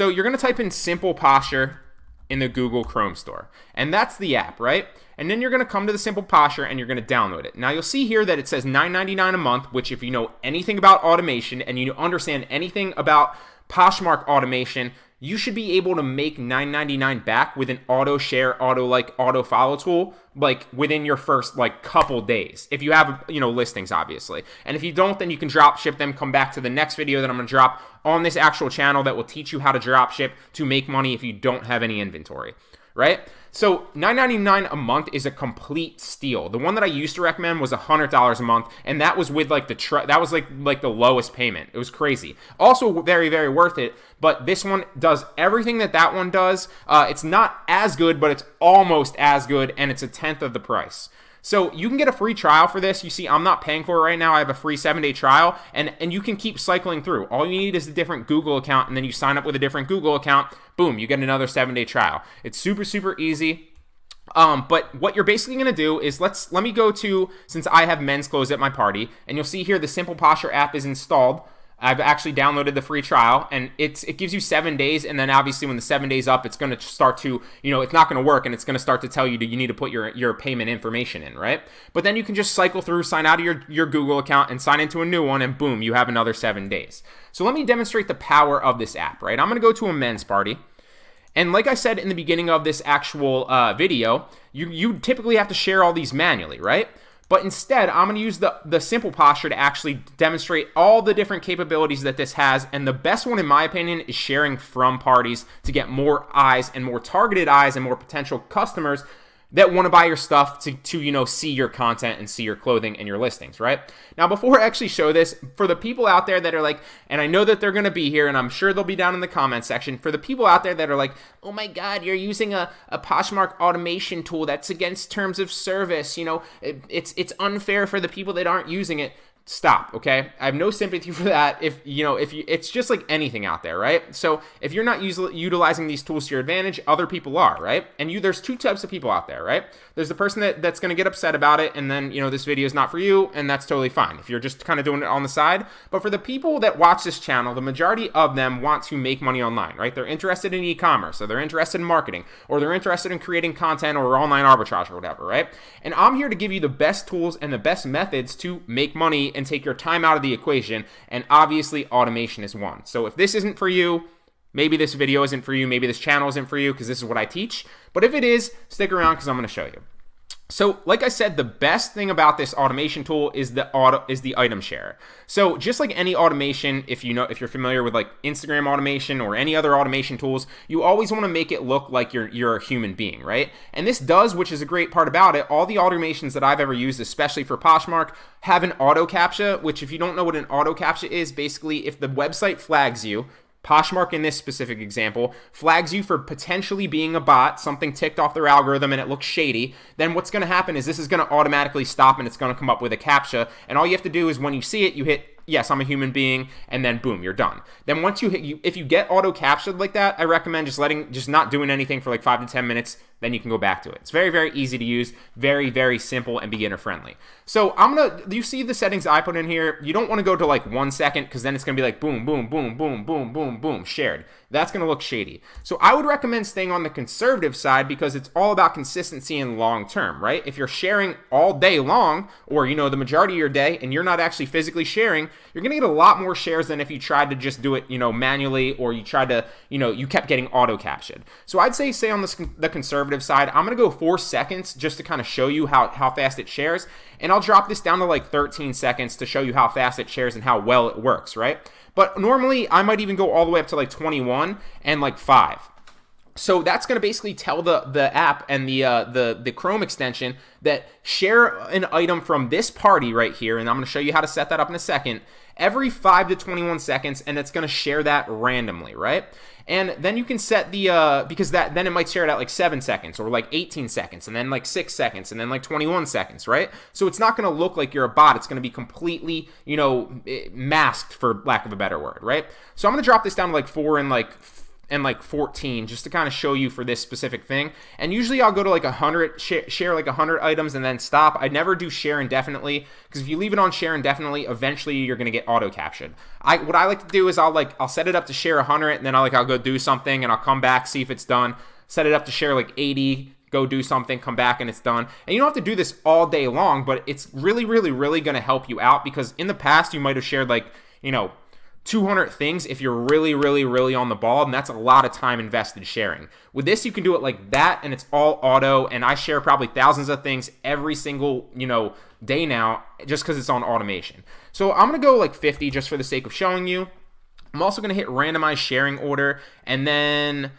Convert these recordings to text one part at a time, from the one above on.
So you're going to type in Simple Posture in the Google Chrome store, and that's the app, right? And then you're going to come to the Simple Posture and you're going to download it. Now you'll see here that it says $9.99 a month, which if you know anything about automation and you understand anything about Poshmark automation, you should be able to make $9.99 back with an auto share, auto follow tool, like within your first like couple days. If you have, listings, obviously. And if you don't, then you can drop ship them, come back to the next video that I'm going to drop on this actual channel that will teach you how to drop ship to make money if you don't have any inventory, right? So $9.99 a month is a complete steal. The one that I used to recommend was $100 a month, and that was with like that was like the lowest payment. It was crazy. Also very, very worth it, but this one does everything that one does. It's not as good, but it's almost as good, and it's a tenth of the price. So you can get a free trial for this. You see, I'm not paying for it right now. I have a free 7-day trial, and you can keep cycling through. All you need is a different Google account, and then you sign up with a different Google account. Boom, you get another 7-day trial. It's super, super easy. But what you're basically going to do is let me go to, since I have men's clothes at my party, and you'll see here the Simple Posture app is installed. I've actually downloaded the free trial, and it gives you 7 days, and then obviously when the 7 days up, it's going to start to, it's not going to work, and it's going to start to tell you that you need to put your payment information in, right? But then you can just cycle through, sign out of your Google account, and sign into a new one, and boom, you have another 7 days. So let me demonstrate the power of this app, right? I'm going to go to a men's party. And like I said in the beginning of this actual video, you typically have to share all these manually, right? But instead, I'm going to use the Simple Posture to actually demonstrate all the different capabilities that this has. And the best one, in my opinion, is sharing from parties to get more eyes and more targeted eyes and more potential customers that want to buy your stuff to see your content and see your clothing and your listings, right? Now, before I actually show this, for the people out there that are like, and I know that they're going to be here, and I'm sure they'll be down in the comment section, for the people out there that are like, oh my God, you're using a Poshmark automation tool that's against terms of service, it's unfair for the people that aren't using it. Stop, okay? I have no sympathy for that. If it's just like anything out there, right? So if you're not utilizing these tools to your advantage, other people are, right? And there's two types of people out there, right? There's the person that's going to get upset about it, and then this video is not for you, and that's totally fine if you're just kind of doing it on the side. But for the people that watch this channel, the majority of them want to make money online, right? They're interested in e-commerce, or they're interested in marketing, or they're interested in creating content or online arbitrage or whatever, right? And I'm here to give you the best tools and the best methods to make money and take your time out of the equation, and obviously automation is one. So if this isn't for you, maybe this video isn't for you, maybe this channel isn't for you because this is what I teach, but if it is, stick around because I'm going to show you. So like I said, the best thing about this automation tool is the item share. So just like any automation, if you're familiar with like Instagram automation or any other automation tools, you always want to make it look like you're a human being, right? And this does, which is a great part about it, all the automations that I've ever used, especially for Poshmark, have an auto captcha, which if you don't know what an auto captcha is, basically if the website flags you, Poshmark in this specific example flags you for potentially being a bot, something ticked off their algorithm and it looks shady, then what's going to happen is this is going to automatically stop and it's going to come up with a captcha, and all you have to do is when you see it, you hit yes, I'm a human being, and then boom, you're done. Then once if you get auto captured like that, I recommend just not doing anything for like 5 to 10 minutes, then you can go back to it. It's very, very easy to use, very, very simple and beginner friendly. So you see the settings I put in here. You don't want to go to like 1 second because then it's going to be like boom, boom, boom, boom, boom, boom, boom, shared. That's going to look shady. So I would recommend staying on the conservative side because it's all about consistency and long term, right? If you're sharing all day long or, the majority of your day and you're not actually physically sharing, you're going to get a lot more shares than if you tried to just do it, manually, or you tried to, you kept getting auto captured. So I'd say stay on the conservative side. I'm going to go 4 seconds just to kind of show you how fast it shares. And I'll drop this down to like 13 seconds to show you how fast it shares and how well it works, right? But normally I might even go all the way up to like 21 and like 5. So that's going to basically tell the app and the Chrome extension that share an item from this party right here, and I'm going to show you how to set that up in a second, every 5 to 21 seconds, and it's going to share that randomly, right? And then you can set because then it might share it at like 7 seconds or like 18 seconds and then like 6 seconds and then like 21 seconds, right? So it's not going to look like you're a bot. It's going to be completely, masked, for lack of a better word, right? So I'm going to drop this down to like 4 and like and like 14 just to kind of show you for this specific thing. And usually I'll go to like 100, share like 100 items and then stop. I never do share indefinitely, because if you leave it on share indefinitely, eventually you're going to get auto captioned. What I like to do is I'll set it up to share 100, and then I'll go do something, and I'll come back, see if it's done. Set it up to share like 80, go do something, come back, and it's done. And you don't have to do this all day long, but it's really, really, really going to help you out, because in the past you might have shared like, 200 things if you're really, really, really on the ball, and that's a lot of time invested sharing. With this, you can do it like that, and it's all auto, and I share probably thousands of things every single, day now, just because it's on automation. So I'm going to go like 50 just for the sake of showing you. I'm also going to hit randomize sharing order, and then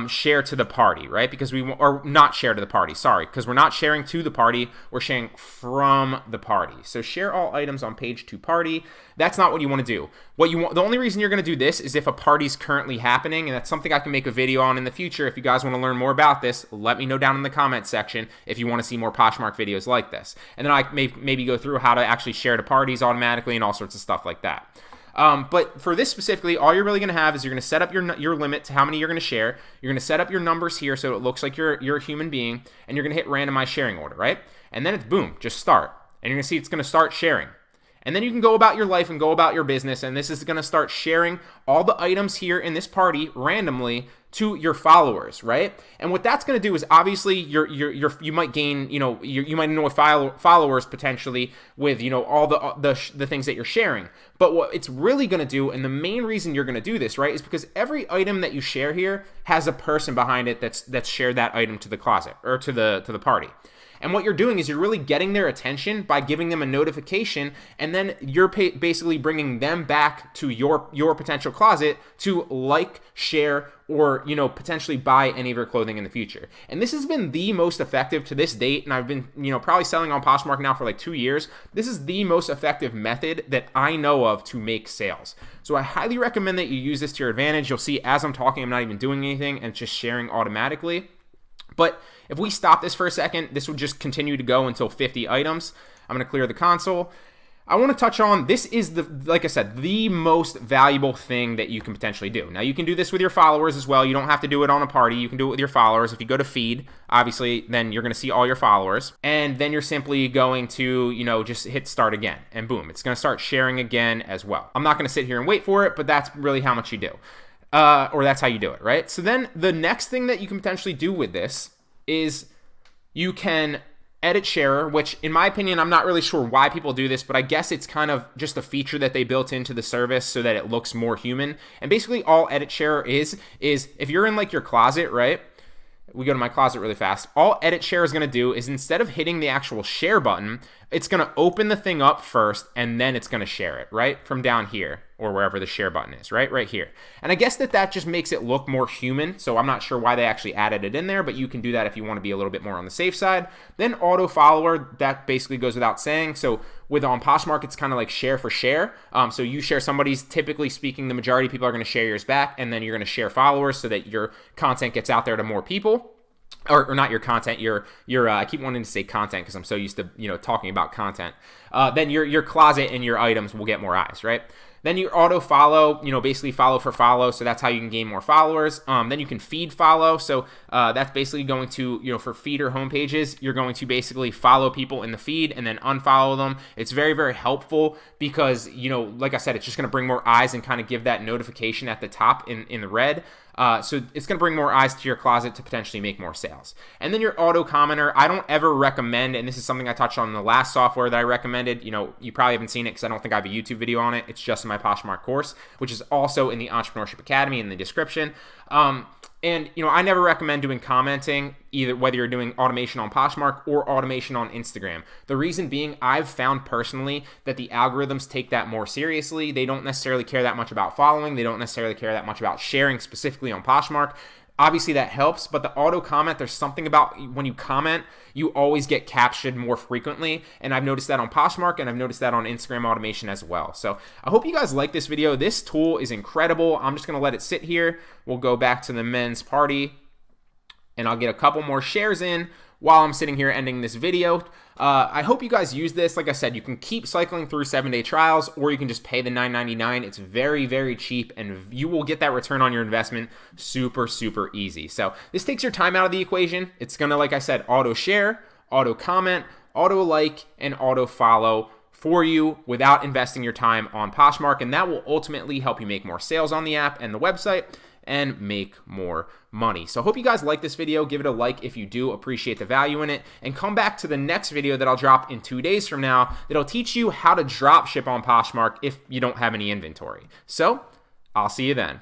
share to the party, right? Because or not share to the party, sorry, because we're not sharing to the party, we're sharing from the party. So share all items on page to party. That's not what you want to do. The only reason you're going to do this is if a party's currently happening, and that's something I can make a video on in the future. If you guys want to learn more about this, let me know down in the comments section if you want to see more Poshmark videos like this. And then I maybe go through how to actually share to parties automatically and all sorts of stuff like that. But for this specifically, all you're really going to have is you're going to set up your limit to how many you're going to share. You're going to set up your numbers here so it looks like you're a human being, and you're going to hit randomize sharing order, right? And then it's boom, just start. And you're going to see it's going to start sharing. And then you can go about your life and go about your business, and this is going to start sharing all the items here in this party randomly to your followers, right? And what that's going to do is obviously you might gain, you might know followers potentially with, all the things that you're sharing. But what it's really going to do, and the main reason you're going to do this, right, is because every item that you share here has a person behind it that's shared that item to the closet or to the party. And what you're doing is you're really getting their attention by giving them a notification, and then you're basically bringing them back to your potential closet to like, share, or potentially buy any of your clothing in the future. And this has been the most effective to this date, and I've been probably selling on Poshmark now for like 2 years. This is the most effective method that I know of to make sales. So I highly recommend that you use this to your advantage. You'll see as I'm talking, I'm not even doing anything, and it's just sharing automatically. But if we stop this for a second, this will just continue to go until 50 items. I'm going to clear the console. I want to touch on, this is like I said, the most valuable thing that you can potentially do. Now you can do this with your followers as well. You don't have to do it on a party. You can do it with your followers. If you go to feed, obviously, then you're going to see all your followers. And then you're simply going to, just hit start again. And boom, it's going to start sharing again as well. I'm not going to sit here and wait for it, but that's really how much you do. Or that's how you do it, right? So then the next thing that you can potentially do with this is you can edit sharer, which in my opinion, I'm not really sure why people do this, but I guess it's kind of just a feature that they built into the service so that it looks more human. And basically all edit sharer is if you're in like your closet, right? We go to my closet really fast. All edit share is going to do is instead of hitting the actual share button, it's going to open the thing up first, and then it's going to share it, right? From down here, or wherever the share button is, right here. And I guess that just makes it look more human, so I'm not sure why they actually added it in there, but you can do that if you want to be a little bit more on the safe side. Then auto follower, that basically goes without saying. So on Poshmark, it's kind of like share for share. So you share somebody's, typically speaking, the majority of people are going to share yours back, and then you're going to share followers so that your content gets out there to more people. Or not your content, your I keep wanting to say content because I'm so used to talking about content. Then your closet and your items will get more eyes, right? Then you auto follow, basically follow for follow. So that's how you can gain more followers. Then you can feed follow. So that's basically going to, for feeder homepages, you're going to basically follow people in the feed and then unfollow them. It's very, very helpful because, like I said, it's just going to bring more eyes and kind of give that notification at the top in the red. So it's going to bring more eyes to your closet to potentially make more sales. And then your auto commenter, I don't ever recommend, and this is something I touched on in the last software that I recommended. You probably haven't seen it because I don't think I have a YouTube video on it. It's just in my Poshmark course, which is also in the Entrepreneurship Academy in the description. And I never recommend doing commenting, either whether you're doing automation on Poshmark or automation on Instagram. The reason being, I've found personally that the algorithms take that more seriously. They don't necessarily care that much about following. They don't necessarily care that much about sharing specifically on Poshmark. Obviously that helps, but the auto comment, there's something about when you comment, you always get captured more frequently. And I've noticed that on Poshmark, and I've noticed that on Instagram automation as well. So I hope you guys like this video. This tool is incredible. I'm just gonna let it sit here. We'll go back to the men's party, and I'll get a couple more shares in. while I'm sitting here ending this video. I hope you guys use this. Like I said, you can keep cycling through 7-day trials, or you can just pay the $9.99. It's very, very cheap, and you will get that return on your investment super, super easy. So this takes your time out of the equation. It's gonna, like I said, auto share, auto comment, auto like, and auto follow for you without investing your time on Poshmark, and that will ultimately help you make more sales on the app and the website and make more money. So I hope you guys like this video. Give it a like if you do appreciate the value in it, and come back to the next video that I'll drop in 2 days from now that'll teach you how to drop ship on Poshmark if you don't have any inventory. So I'll see you then.